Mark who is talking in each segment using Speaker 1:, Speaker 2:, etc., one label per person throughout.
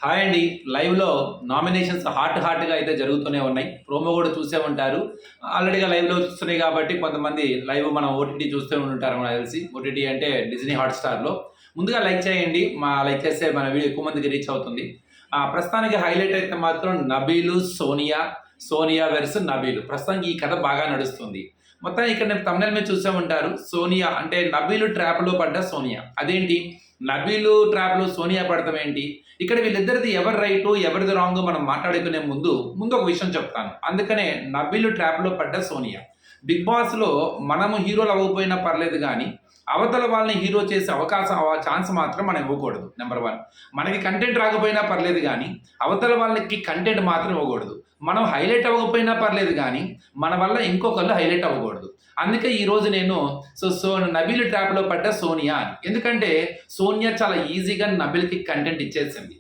Speaker 1: Hi అండి. లైవ్‌లో nominations హాట్‌గా అయితే జరుగుతూనే ఉన్నాయి. ప్రోమో కూడా చూసే ఉంటారు. ఆల్రెడీగా లైవ్‌లో చూస్తున్నాయి కాబట్టి కొంతమంది లైవ్ మనం ఓటీటీ చూస్తూ ఉంటారు నాకు తెలిసి. ఓటీటీ అంటే డిజ్నీ హాట్‌స్టార్‌లో. ముందుగా లైక్ చేయండి. లైక్ చేస్తే మన వీడియో ఎక్కువ మందికి రీచ్ అవుతుంది. ప్రస్తుతానికి హైలైట్ అయితే మాత్రం నబీలు, సోనియా, సోనియా వర్సెస్ నబీలు. ప్రస్తుతానికి ఈ కథ బాగా నడుస్తుంది. మొత్తం ఇక్కడ నేను థంబ్‌నెయిల్ మీద చూసే ఉంటారు. సోనియా అంటే నబీలు ట్రాప్‌లో పడ్డ సోనియా. అదేంటి? నబీలు ట్రాప్‌లో సోనియా పడటం ఏంటి? ఇక్కడ వీళ్ళిద్దరిది ఎవరు రైటు, ఎవరిది రాంగ్ మనం మాట్లాడుకునే ముందు ఒక విషయం చెప్తాను. అందుకనే నబీలు ట్రాప్‌లో పడ్డ సోనియా. బిగ్ బాస్‌లో మనము హీరోలు అవ్వకపోయినా పర్లేదు గానీ, అవతల వాళ్ళని హీరో చేసే ఛాన్స్ మాత్రం మనం ఇవ్వకూడదు. నంబర్ 1. మనకి కంటెంట్ రాకపోయినా పర్లేదు గానీ, అవతల వాళ్ళకి కంటెంట్ మాత్రం ఇవ్వకూడదు. మనం హైలైట్ అవ్వకపోయినా పర్లేదు గానీ, మన వల్ల ఇంకొకళ్ళు హైలైట్ అవ్వకూడదు. అందుకే ఈరోజు నేను నబీల్ ట్రాప్‌లో పడ్డ సోనియా అని. ఎందుకంటే సోనియా చాలా ఈజీగా నబీల్‌కి కంటెంట్ ఇచ్చేసింది.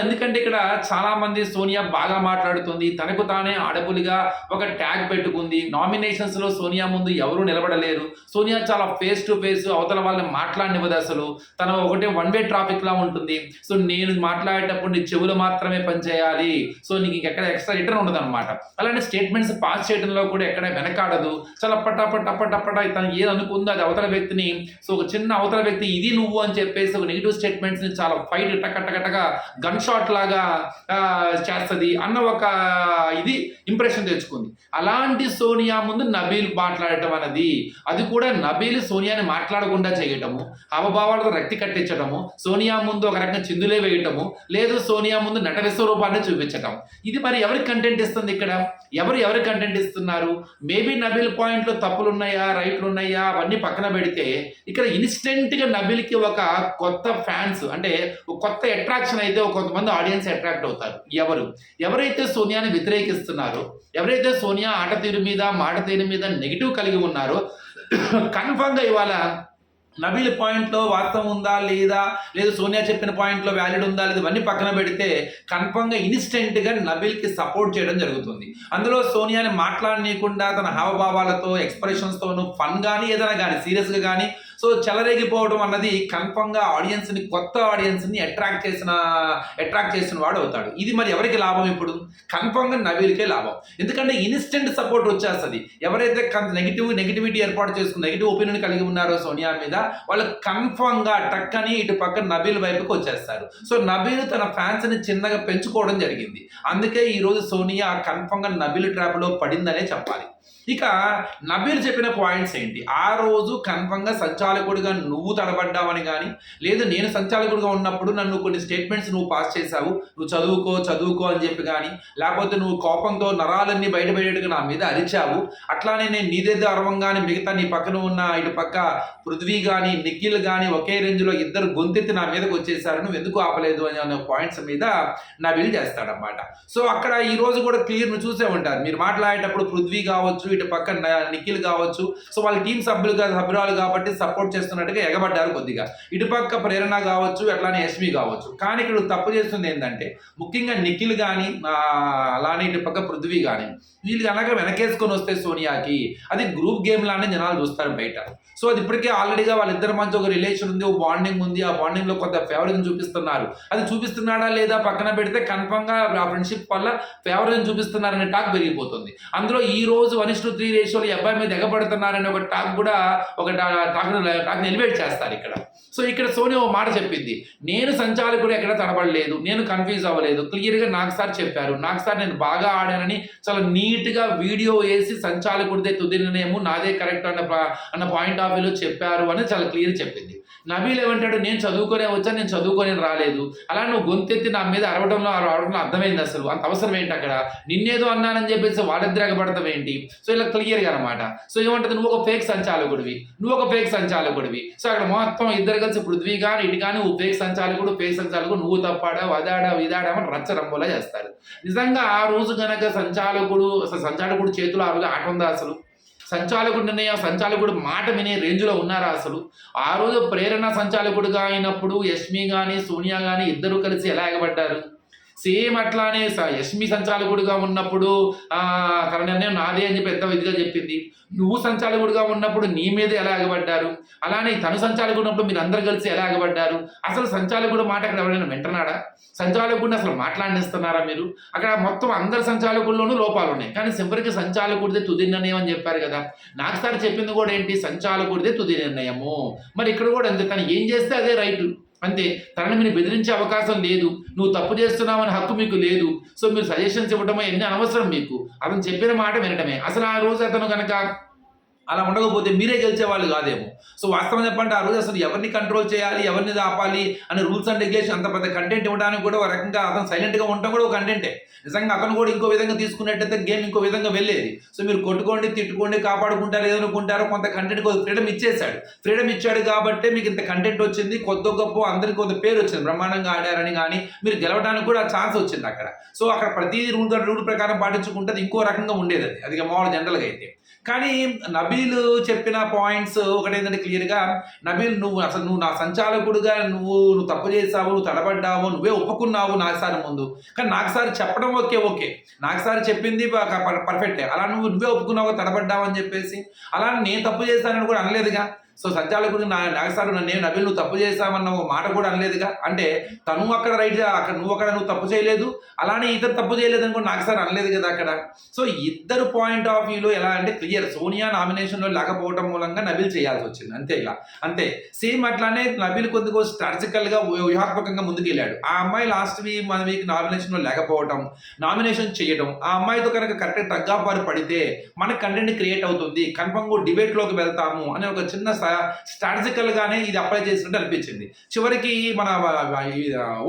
Speaker 1: ఎందుకంటే ఇక్కడ చాలామంది సోనియా బాగా మాట్లాడుతుంది. తనకు తానే ఆడపులిగా ఒక ట్యాగ్ పెట్టుకుంది. నామినేషన్స్‌లో సోనియా ముందు ఎవరు నిలబడలేరు. సోనియా చాలా ఫేస్ టు ఫేస్ అవతల వాళ్ళని మాట్లాడనివ్వదు అసలు. తను ఒకటే వన్ వే ట్రాఫిక్‌లా ఉంటుంది. నేను మాట్లాడేటప్పుడు నీ చెవులు మాత్రమే పనిచేయాలి. నీకు ఇంకెక్కడ ఎక్స్‌ట్రా రిటర్న్ ఉండదనమాట. అలానే స్టేట్మెంట్స్ పాస్ చేయడంలో కూడా ఎక్కడ వెనకాడదు. చాలా పటాపట తను ఏది అనుకుందో అది అవతల వ్యక్తిని ఒక చిన్న అవతల వ్యక్తి ఇది నువ్వు అని చెప్పేసి ఒక నెగెటివ్ స్టేట్మెంట్స్‌ని చాలా ఫైట్ టక గన్ షాట్ లాగా చేస్తుంది అన్న ఒక ఇంప్రెషన్ తెచ్చుకుంది. అలాంటి సోనియా ముందు నబీల్ మాట్లాడటం అన్నది, అది కూడా నబీల్ సోనియాని మాట్లాడకుండా చేయటము, హావభావాలతో రక్తి కట్టించటము, సోనియా ముందు ఒక రకంగా చిందులే వేయటము, లేదు సోనియా ముందు నట విశ్వరూపాన్ని చూపించటం. ఇది మరి ఎవరికి కంటెంట్ ఇస్తుంది ఇక్కడ? ఎవరు కంటెంట్ ఇస్తున్నారు? మేబీ నబీల్ పాయింట్లో తప్పులు ఉన్నాయా, రైట్లు ఉన్నాయా అవన్నీ పక్కన పెడితే ఇక్కడ ఇన్స్టెంట్గా నబీల్కి ఒక కొత్త ఫ్యాన్స్ అంటే ఒక కొత్త అట్రాక్షన్ అయితే కొంతమంది ఆడియన్స్ అట్రాక్ట్ అవుతారు. ఎవరైతే సోనియాని వ్యతిరేకిస్తున్నారో, ఎవరైతే సోనియా ఆట తీరు మీద మాట తీరు మీద నెగిటివ్ కలిగి ఉన్నారో కన్ఫర్మ్గా ఇవాళ నబీల్ పాయింట్లో వాస్తవం ఉందా లేదా, లేదు సోనియా చెప్పిన పాయింట్లో వ్యాలిడ్ ఉందా లేదా ఇవన్నీ పక్కన పెడితే కన్ఫర్మ్గా ఇన్స్టెంట్గా నబీల్కి సపోర్ట్ చేయడం జరుగుతుంది. అందులో సోనియాని మాట్లాడనీయకుండా తన హావభావాలతో ఎక్స్ప్రెషన్స్తోనూ ఫన్ కానీ ఏదైనా కానీ సీరియస్గా కానీ చెలరేగిపోవడం అన్నది కన్ఫర్మ్గా ఆడియన్స్ని కొత్త ఆడియన్స్ని అట్రాక్ట్ చేసిన వాడు అవుతాడు. ఇది మరి ఎవరికి లాభం? ఇప్పుడు కన్ఫర్మ్గా నబీల్కే లాభం. ఎందుకంటే ఇన్స్టెంట్ సపోర్ట్ వచ్చేస్తుంది. ఎవరైతే నెగిటివిటీ ఏర్పాటు చేసుకుని నెగిటివ్ ఒపీనియన్ కలిగి ఉన్నారో సోనియా మీద, వాళ్ళు కన్ఫర్మ్గా టక్కని ఇటు పక్క నబీల్ వైపుకి వచ్చేస్తారు. నబీల్ తన ఫ్యాన్స్ని చిన్నగా పెంచుకోవడం జరిగింది. అందుకే ఈరోజు సోనియా కన్ఫర్మ్గా నబీల్ ట్రాప్లో పడిందనే చెప్పాలి. ఇక నబీల్ చెప్పిన పాయింట్స్ ఏంటి? ఆ రోజు కన్ఫర్మ్గా సంచాలకుడిగా నువ్వు తడబడ్డావని కానీ, లేదు నేను సంచాలకుడిగా ఉన్నప్పుడు నన్ను కొన్ని స్టేట్మెంట్స్ నువ్వు పాస్ చేశావు, నువ్వు చదువుకో అని చెప్పి కానీ, లేకపోతే నువ్వు కోపంతో నరాలన్నీ బయటపడేట్టుగా నా మీద అరిచావు, అట్లానే నేను నీదేదో అరవంగానే మిగతా నీ పక్కన ఉన్న ఇటు పక్క పృథ్వీ కానీ నిఖిల్ కానీ ఒకే రేంజ్లో ఇద్దరు గొంతెత్తి నా మీదకి వచ్చేసారు, నువ్వు ఎందుకు ఆపలేదు అనే పాయింట్స్ మీద నబీల్ చేస్తాడనమాట. అక్కడ ఈ రోజు కూడా క్లియర్ నువ్వు చూసే ఉంటారు. మీరు మాట్లాడేటప్పుడు పృథ్వీ కావచ్చు, ఇటు పక్క నిఖిల్ కావచ్చు, వాళ్ళ టీం సభ్యురాలు కాబట్టి సపోర్ట్ చేస్తున్నట్టుగా ఎగబడ్డారు కొద్దిగా. ఇటుపక్క ప్రేరణ కావచ్చు, అట్లానే యష్మి కావచ్చు. కానీ ఇక్కడ తప్పు చేస్తుంది ఏంటంటే ముఖ్యంగా నిఖిల్ కానీ అలానే ఇటు పక్క పృథ్వీ కానీ వీళ్ళు కనుక వెనకేసుకొని వస్తే సోనియాకి అది గ్రూప్ గేమ్ లానే జనాలు చూస్తారు బయట. అది ఇప్పటికే ఆల్రెడీగా వాళ్ళిద్దరి మధ్య ఒక రిలేషన్ ఉంది, ఒక బాండింగ్ ఉంది. ఆ బాండింగ్ లో కొంత ఫేవరిజం చూపిస్తున్నారు. అది చూపిస్తున్నాడా లేదా పక్కన పెడితే కన్ఫర్మ్ గా ఆ ఫ్రెండ్షిప్ వల్ల ఫేవరిజం చూపిస్తున్నారనే టాక్ పెరిగిపోతుంది. అందులో ఈ రోజు 1:3 రేషియోలో అబ్బాయి మీద ఎగబడుతున్నారనే ఒక టాక్ కూడా టాక్ ఎలివేట్ చేస్తారు ఇక్కడ. ఇక్కడ సోనియా ఓ మాట చెప్పింది, నేను సంచాలకుడు ఎక్కడ తడబడలేదు, నేను కన్ఫ్యూజ్ అవ్వలేదు, క్లియర్గా నాకు సార్ చెప్పారు, నాకు సార్ నేను బాగా ఆడానని చాలా నీట్గా వీడియో వేసి సంచాలకుడిదే తుది నిర్ణయము నాదే కరెక్ట్ అన్న పాయింట్ ఆఫ్ వ్యూలో చెప్పారు అని చాలా క్లియర్ చెప్పింది. నబీల్ ఏమంటాడు, నేను చదువుకొని రాలేదు, అలా నువ్వు గొంతెత్తి నా మీద అరవడంలో అర్థమైంది, అసలు అంత అవసరం ఏంటి అక్కడ, నిన్నేదో అన్నానని చెప్పేసి వాళ్ళిద్దరు ఎగబడతాం ఏంటి? ఇలా క్లియర్గా అనమాట. ఏమంటుంది, నువ్వు ఒక ఫేక్ సంచాలకుడివి. అక్కడ మొత్తం ఇద్దరు కలిసి పృథ్వీ కానీ ఇటు కానీ నువ్వు ఫేక్ సంచాలకుడు నువ్వు తప్పాడావు ఇదాడామని రచ్చరంబోలా చేస్తారు. నిజంగా ఆ రోజు కనుక సంచాలకుడు చేతిలో ఆ రోజు ఆట ఉందా? అసలు సంచాలకుడు నిర్ణయం సంచాలకుడు మాట వినే రేంజ్లో ఉన్నారా? అసలు ఆ రోజు ప్రేరణ సంచాలకుడుగా అయినప్పుడు యష్మి కానీ సోనియా కానీ ఇద్దరు కలిసి ఎలా ఎగబడ్డారు? సేమ్ అట్లానే యష్మి సంచాలకుడిగా ఉన్నప్పుడు తన నిర్ణయం నాదే అని చెప్పి ఎంత విధిగా చెప్పింది. నువ్వు సంచాలకుడిగా ఉన్నప్పుడు నీ మీద ఎలా ఎగబడ్డారు, అలానే తను సంచాలకుడు ఉన్నప్పుడు మీరు అందరు కలిసి ఎలా ఎగబడ్డారు. అసలు సంచాలకుడు మాట అక్కడ ఎవరైనా వింటున్నాడా? సంచాలకుడిని అసలు మాట్లాడిస్తున్నారా మీరు? అక్కడ మొత్తం అందరి సంచాలకుల్లోనూ లోపాలు ఉన్నాయి, కానీ సింపుల్గా సంచాలకుడిదే తుది నిర్ణయం అని చెప్పారు కదా. నాకు సార్ చెప్పింది కూడా ఏంటి, సంచాలకుడిదే తుది నిర్ణయము. మరి ఇక్కడ కూడా అంతే, తను ఏం చేస్తే అదే రైట్ అంతే. తనని మీరు బెదిరించే అవకాశం లేదు, నువ్వు తప్పు చేస్తున్నావని హక్కు మీకు లేదు. సో మీరు సజెషన్స్ ఇవ్వడమో ఎన్ని అనవసరం మీకు, అతను చెప్పిన మాట వినటమే. అసలు ఆ రోజు అతను కనుక అలా ఉండకపోతే మీరే గెలిచేవాళ్ళు కాదేమో. సో వాస్తవం చెప్పంటే ఆ రోజు అసలు ఎవరిని కంట్రోల్ చేయాలి, ఎవరిని ఆపాలి అనే రూల్స్ అండ్ రెగ్యులేషన్ అంత పెద్ద కంటెంట్ ఇవ్వడానికి కూడా ఒక రకంగా అతను సైలెంట్గా ఉండటం కూడా ఒక కంటెంటే. నిజంగా అతను కూడా ఇంకో విధంగా తీసుకున్నట్టయితే గేమ్ ఇంకో విధంగా వెళ్ళేది. సో మీరు కొట్టుకోండి, తిట్టుకోండి, కాపాడుకుంటారు, ఏదనుకుంటారో కొంత కంటెంట్ ఫ్రీడమ్ ఇచ్చేశాడు. ఫ్రీడమ్ ఇచ్చాడు కాబట్టి మీకు ఇంత కంటెంట్ వచ్చింది, కొద్ది గొప్ప అందరికి కొంత పేరు వచ్చింది, బ్రహ్మాండంగా ఆడారని. కానీ మీరు గెలవడానికి కూడా ఛాన్స్ వచ్చింది అక్కడ. సో అక్కడ ప్రతి రూల్ ప్రకారం పాటించుకుంటే ఇంకో రకంగా ఉండేది అది మామూలు జనరల్గా అయితే. కానీ నబీల్ చెప్పిన పాయింట్స్ ఒకటి ఏంటంటే క్లియర్గా, నబీల్ నువ్వు నా సంచాలకుడుగా నువ్వు తప్పు చేసావు, నువ్వు తడబడ్డావు, నువ్వే ఒప్పుకున్నావు నాకు సార్ ముందు. కానీ నాకు సార్ చెప్పడం ఓకే, నాకు సార్ చెప్పింది పర్ఫెక్టే. అలా నువ్వే ఒప్పుకున్నావు తడబడ్డావు అని చెప్పేసి, అలా నేను తప్పు చేశానని కూడా అనలేదుగా. సో సంచాలకుడు నాగసారు నేను నబీల్ నువ్వు తప్పు చేశామన్న ఒక మాట కూడా అనలేదుగా. అంటే తను అక్కడ రైట్, అక్కడ నువ్వు తప్పు చేయలేదు, అలానే ఇతరు తప్పు చేయలేదు అని కూడా నాగసార్ అనలేదు కదా అక్కడ. సో ఇద్దరు పాయింట్ ఆఫ్ వ్యూలో ఎలా అంటే క్లియర్, సోనియా నామినేషన్లో లేకపోవడం మూలంగా నబీల్ చేయాల్సి వచ్చింది అంతే. ఇలా అంతే సేమ్ అట్లానే నబీల్ కొద్దిగా స్ట్రాటజికల్గా వ్యూహాత్మకంగా ముందుకెళ్ళాడు. ఆ అమ్మాయి లాస్ట్ వీక్ నామినేషన్లో లేకపోవడం, నామినేషన్ చేయడం, ఆ అమ్మాయితో కనుక కరెక్ట్ టగ్ ఆఫ్ వారు పడితే మనకు కంటెంట్ క్రియేట్ అవుతుంది, కన్ఫర్మ్గా డిబేట్లోకి వెళ్తాము అనే ఒక చిన్న స్ట్రాటజికల్ గానే ఇది అప్లై చేసినట్టు అనిపించింది. చివరికి మన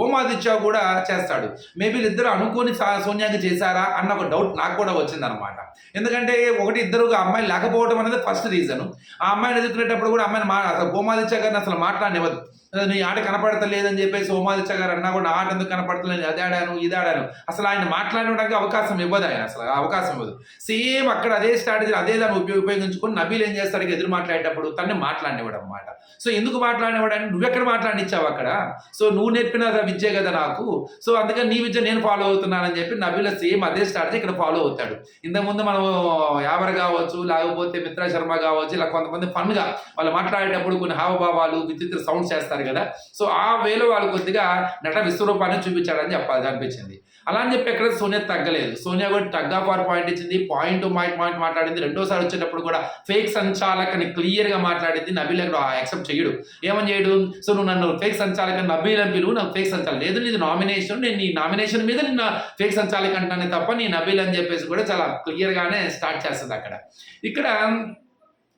Speaker 1: ఓమాదిత్య కూడా చేస్తాడు. మేబీ ఇద్దరు అనుకోని సోనియాకి చేశారా అన్న ఒక డౌట్ నాకు కూడా వచ్చింది అనమాట. ఎందుకంటే ఒకటి ఇద్దరు అమ్మాయి లేకపోవడం అనేది ఫస్ట్ రీజన్. ఆ అమ్మాయిని ఎదుర్కొనేటప్పుడు కూడా అమ్మాయిని అసలు ఓమాదిత్య గారిని అసలు మాట్లాడనివ్వదు. నీ ఆట కనపడతలేదని చెప్పేసి ఓమాదిత్య గారు అన్నా కూడా ఆట ఎందుకు కనపడతలేదు, అది ఆడాను ఇది ఆడాను, అసలు ఆయన మాట్లాడడానికి అవకాశం ఇవ్వదు, ఆయన అసలు అవకాశం ఇవ్వదు. సేమ్ అక్కడ అదే స్ట్రాటజీ అదే దాన్ని ఉపయోగించుకొని నబీల్ ఏం చేస్తాడు, ఎదురు మాట్లాడేటప్పుడు తనని మాట్లాడినివ్వడం అన్నమాట. సో ఎందుకు మాట్లాడినివ్వడానికి, నువ్వెక్కడ మాట్లాడినిచ్చావు అక్కడ, సో నువ్వు నేర్పిన విద్య కదా నాకు, సో అందుకని నీ విద్య నేను ఫాలో అవుతున్నానని చెప్పి నబీల్ సేమ్ అదే స్ట్రాటజీ ఇక్కడ ఫాలో అవుతాడు. ఇంతకుముందు మనం యావర్ కావచ్చు, లేకపోతే మిత్రా శర్మ కావచ్చు, ఇలా కొంతమంది ఫన్గా వాళ్ళు మాట్లాడేటప్పుడు కొన్ని హావభావాలు విచిత్ర సౌండ్స్ చేస్తారు కదా. సో ఆ వేలో వాళ్ళు కొద్దిగా నట విశ్వరూపాన్ని చూపించాడని చెప్పాలి అనిపించింది. అలా అని చెప్పి ఎక్కడ సోనియా తగ్గలేదు. సోనియా కూడా టగ్ ఆఫ్ వార్ పాయింట్ ఇచ్చింది, పాయింట్ మాట్లాడింది. రెండోసారి వచ్చేటప్పుడు కూడా ఫేక్ సంచాలకని క్లియర్గా మాట్లాడింది. నబీల్ అక్కడ యాక్సెప్ట్ చేయడు, ఏమని చేయడు, సో నువ్వు నన్ను ఫేక్ సంచాలక నబీల్ అని పిలువు, నాకు ఫేక్ సంచాలక లేదు, నీది నామినేషన్, నేను నీ నామినేషన్ మీద నిన్న ఫేక్ సంచాలక అంటానే తప్ప నీ నబీల్ అని చెప్పేసి కూడా చాలా క్లియర్గానే స్టార్ట్ చేస్తుంది అక్కడ. ఇక్కడ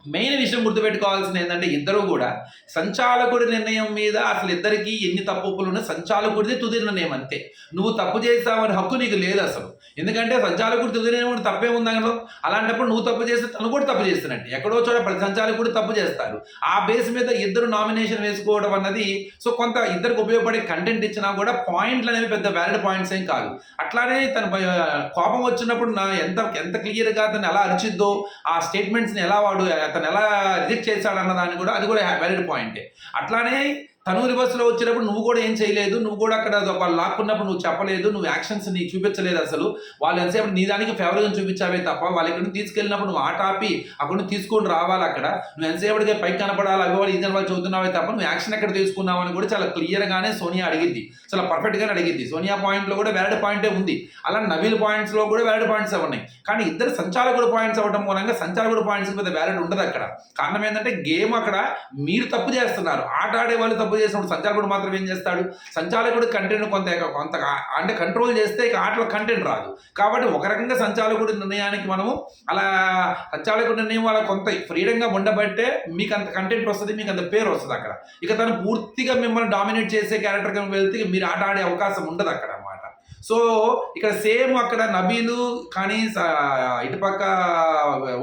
Speaker 1: మెయిన్ విషయం గుర్తుపెట్టుకోవాల్సింది ఏంటంటే ఇద్దరు కూడా సంచాలకుడి నిర్ణయం మీద అసలు ఇద్దరికి ఎన్ని తప్పులు ఉన్నా సంచాలకుడిది తుది నిర్ణయం అంతే. నువ్వు తప్పు చేస్తావని హక్కు నీకు లేదు అసలు. ఎందుకంటే సంచాలకుడి తుది నిర్ణయం తప్పే ఉంది అందులో. అలాంటప్పుడు నువ్వు తప్పు చేస్తే తను కూడా తప్పు చేస్తున్నట్టు. ఎక్కడో చోట ప్రతి సంచాలకుడు తప్పు చేస్తారు. ఆ బేస్ మీద ఇద్దరు నామినేషన్ వేసుకోవడం అన్నది సో కొంత ఇద్దరికి ఉపయోగపడే కంటెంట్ ఇచ్చినా కూడా పాయింట్లు అనేవి పెద్ద వ్యాలిడ్ పాయింట్స్ ఏం కాదు. అట్లానే తన కోపం వచ్చినప్పుడు ఎంత క్లియర్గా తను ఎలా అరిచిద్దో, ఆ స్టేట్మెంట్స్ని ఎలా వాడు తను ఎలా రిజెక్ట్ చేశాడన్న దాన్ని కూడా అది కూడా వ్యాలిడ్ పాయింటే. అట్లానే తను రివర్స్లో వచ్చినప్పుడు నువ్వు కూడా ఏం చేయలేదు, నువ్వు కూడా అక్కడ వాళ్ళు లాక్కున్నప్పుడు నువ్వు చెప్పలేదు, నువ్వు యాక్షన్స్ నీకు చూపించలేదు. అసలు వాళ్ళు ఎంతసేపు నీ దానికి ఫేవర్గా చూపించావే తప్ప వాళ్ళు ఇక్కడ తీసుకెళ్ళినప్పుడు నువ్వు ఆట ఆపి అక్కడ తీసుకొని రావాలి. అక్కడ నువ్వు ఎంతసేపటిగా పైకి కనపడాలి, అవి వాళ్ళు ఇది వాళ్ళు చదువుతున్నావే తప్ప నువ్వు యాక్షన్ ఎక్కడ తీసుకున్నావు అని కూడా చాలా క్లియర్గానే సోనియా అడిగింది, చాలా పర్ఫెక్ట్గానే అడిగింది. సోనియా పాయింట్లో కూడా వ్యాలిడ్ పాయింటే ఉంది, అలా నబీల్ పాయింట్స్లో కూడా వ్యాలిడ్ పాయింట్స్ ఉన్నాయి. కానీ ఇద్దరు సంచాలకుడు పాయింట్స్ అవ్వడం మూలంగా సంచాలకుడు పాయింట్స్ పెద్ద వ్యాలిడ్ ఉండదు అక్కడ. కారణం ఏంటంటే గేమ్ అక్కడ మీరు తప్పు చేస్తున్నారు, ఆట ఆడే వాళ్ళు తప్పు చేసినప్పుడు సంచాలకుడు మాత్రం ఏం చేస్తాడు, సంచాలకుడు కంటెంట్ కొంత అంటే కంట్రోల్ చేస్తే ఇక ఆటలో కంటెంట్ రాదు. కాబట్టి ఒక రకంగా సంచాలకుడి నిర్ణయానికి మనము అలా సంచాలకుడి నిర్ణయం వాళ్ళ కొంత ఫ్రీడంగా ఉండబట్టే మీకు అంత కంటెంట్ వస్తుంది, మీకు అంత పేరు వస్తుంది అక్కడ. ఇక తను పూర్తిగా మిమ్మల్ని డామినేట్ చేసే క్యారెక్టర్గా వెళ్తే మీరు ఆట ఆడే అవకాశం ఉండదు అక్కడ అన్నమాట. సో ఇక్కడ సేమ్ అక్కడ నబీలు కానీ ఇటుపక్క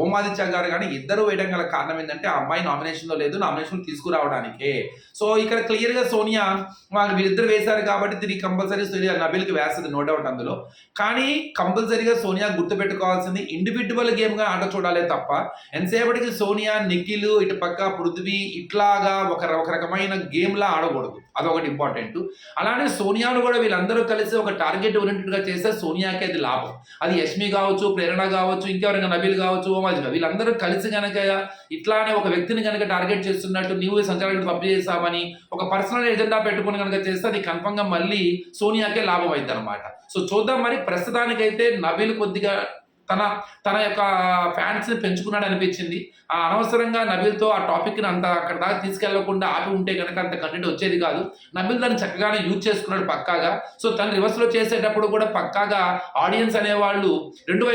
Speaker 1: ఓమాదిత్య గారు కానీ ఇద్దరు వేయడం గల కారణం ఏంటంటే ఆ అమ్మాయి నామినేషన్లో లేదు, నామినేషన్ తీసుకురావడానికే. సో ఇక్కడ క్లియర్గా సోనియా వాళ్ళు వీరిద్దరు వేశారు కాబట్టి తిరిగి కంపల్సరీ నబీల్కి వేస్తుంది, నో డౌట్ అందులో. కానీ కంపల్సరీగా సోనియా గుర్తుపెట్టుకోవాల్సింది ఇండివిజువల్ గేమ్గా ఆట చూడాలే తప్ప ఎంతసేపటికి సోనియా, నిఖిల్, ఇటుపక్క పృథ్వీ ఇట్లాగా ఒక రకమైన గేమ్లా ఆడకూడదు. అదొకటి ఇంపార్టెంట్. అలానే సోనియాను కూడా వీళ్ళందరూ కలిసి ఒక టార్గెట్ ఓరియంటెడ్గా చేస్తే సోనియాకి అది లాభం. అది యష్మి కావచ్చు, ప్రేరణ కావచ్చు, ఇంకెవరైనా నబీల్ కావచ్చు, ఓమాజ్ వీళ్ళందరూ కలిసి కనుక ఇట్లానే ఒక వ్యక్తిని కనుక టార్గెట్ చేస్తున్నట్టు నీవు సంచాలకుడు తప్పు చేస్తామని ఒక పర్సనల్ ఎజెండా పెట్టుకుని కనుక చేస్తే అది కన్ఫర్మ్గా మళ్ళీ సోనియాకే లాభం అవుతుంది అనమాట. సో చూద్దాం మరి. ప్రస్తుతానికైతే నబీల్ కొద్దిగా తన యొక్క ఫ్యాన్స్ని పెంచుకున్నాడు అనిపించింది. ఆ అనవసరంగా నబీల్తో ఆ టాపిక్ని అంత అక్కడ దాకా తీసుకెళ్లకుండా ఆపి ఉంటే కనుక అంత కంటెంట్ వచ్చేది కాదు. నబీల్ దాన్ని చక్కగానే యూజ్ చేసుకున్నాడు పక్కాగా. సో తను రివర్స్లో చేసేటప్పుడు కూడా పక్కాగా ఆడియన్స్ అనేవాళ్ళు రెండు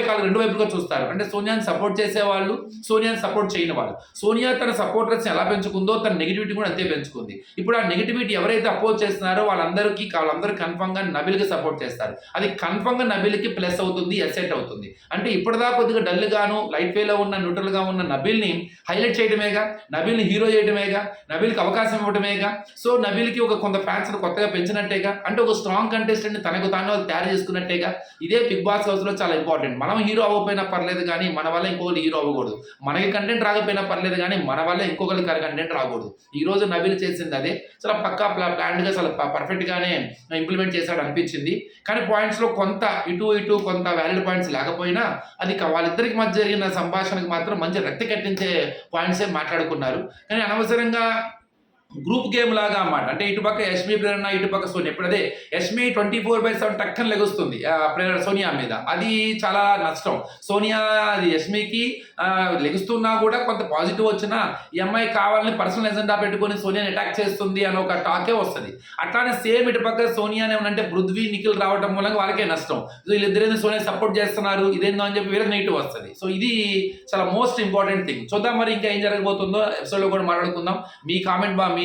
Speaker 1: వైపులుగా చూస్తారు. అంటే సోనియాని సపోర్ట్ చేసేవాళ్ళు, సోనియాని సపోర్ట్ చేయని వాళ్ళు. సోనియా తన సపోర్టర్స్ని ఎలా పెంచుకుందో తన నెగిటివిటీ కూడా అంతే పెంచుకుంది. ఇప్పుడు ఆ నెగిటివిటీ ఎవరైతే అపోజ్ చేస్తున్నారో వాళ్ళందరూ కన్ఫర్మ్గా నబీల్కి సపోర్ట్ చేస్తారు. అది కన్ఫర్మ్గా నబీల్కి ప్లస్ అవుతుంది, అసెట్ అవుతుంది. అంటే ఇప్పటిదా కొద్దిగా డల్గాను లైట్ వేలో ఉన్న న్యూట్రల్గా ఉన్న నబీల్ని హైలైట్ చేయడమేగా, నబీల్ని హీరో చేయడమేగా, నబీల్కి అవకాశం ఇవ్వడమేగా. సో నబీల్కి ఒక కొంత ఫ్యాన్స్ కొత్తగా పెంచినట్టేగా, అంటే ఒక స్ట్రాంగ్ కంటెస్టెంట్ని తనకు తాను తయారు చేసుకున్నట్టేగా. ఇదే బిగ్ బాస్ హౌస్లో చాలా ఇంపార్టెంట్. మనం హీరో అవ్వకపోయినా పర్లేదు కానీ మన వల్ల ఇంకొకరు హీరో అవ్వకూడదు. మనకి కంటెంట్ రాకపోయినా పర్లేదు కానీ మన వల్ల ఇంకొకరికి కంటెంట్ రాకూడదు. ఈ రోజు నబీల్ చేసింది అదే. చాలా పక్కా ప్లాన్డ్గా చాలా పర్ఫెక్ట్గానే ఇంప్లిమెంట్ చేశాడు అనిపించింది. కానీ పాయింట్స్లో కొంత ఇటు కొంత వ్యాలిడ్ పాయింట్స్ లేకపోయినా అది వాళ్ళిద్దరికి మధ్య జరిగిన సంభాషణకు మాత్రం మంచి రక్తి కట్టించే పాయింట్సే మాట్లాడుకున్నారు. కానీ అనవసరంగా గ్రూప్ గేమ్ లాగా అన్నమాట. అంటే ఇటుపక్క యష్మి ప్రేరణ, ఇటుపక్క సోనియా. ఇప్పుడు అదే యష్మి 24/7 టక్కన లెగుస్తుంది ప్రేరణ సోనియా మీద. అది చాలా నష్టం. సోనియా అది యష్మికి లెగుస్తున్నా కూడా కొంత పాజిటివ్ వచ్చినా ఈ అమ్మాయి కావాలని పర్సనల్ ఎజెండా పెట్టుకొని సోనియాని అటాక్ చేస్తుంది అని ఒక టాకే వస్తుంది. అట్లానే సేమ్ ఇటుపక్క సోనియానే ఏమనంటే పృథ్వీ, నిఖిల్ రావడం మూలంగా వాళ్ళకే నష్టం. వీళ్ళిద్దరేదో సోనియా సపోర్ట్ చేస్తున్నారు ఇదేందో అని చెప్పి వీళ్ళకి నెగిటివ్ వస్తుంది. సో ఇది చాలా మోస్ట్ ఇంపార్టెంట్ థింగ్. చూద్దాం మరి ఇంకా ఏం జరగబోతుందో ఎపిసోడ్లో కూడా మాట్లాడుకుందాం. మీ కామెంట్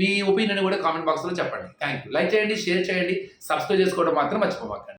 Speaker 1: మీ ఒపీనియన్ కూడా కామెంట్ బాక్స్లో చెప్పండి. Thank you. లైక్ చేయండి, షేర్ చేయండి, సబ్స్క్రైబ్ చేసుకోవడం మాత్రం మర్చిపోకండి.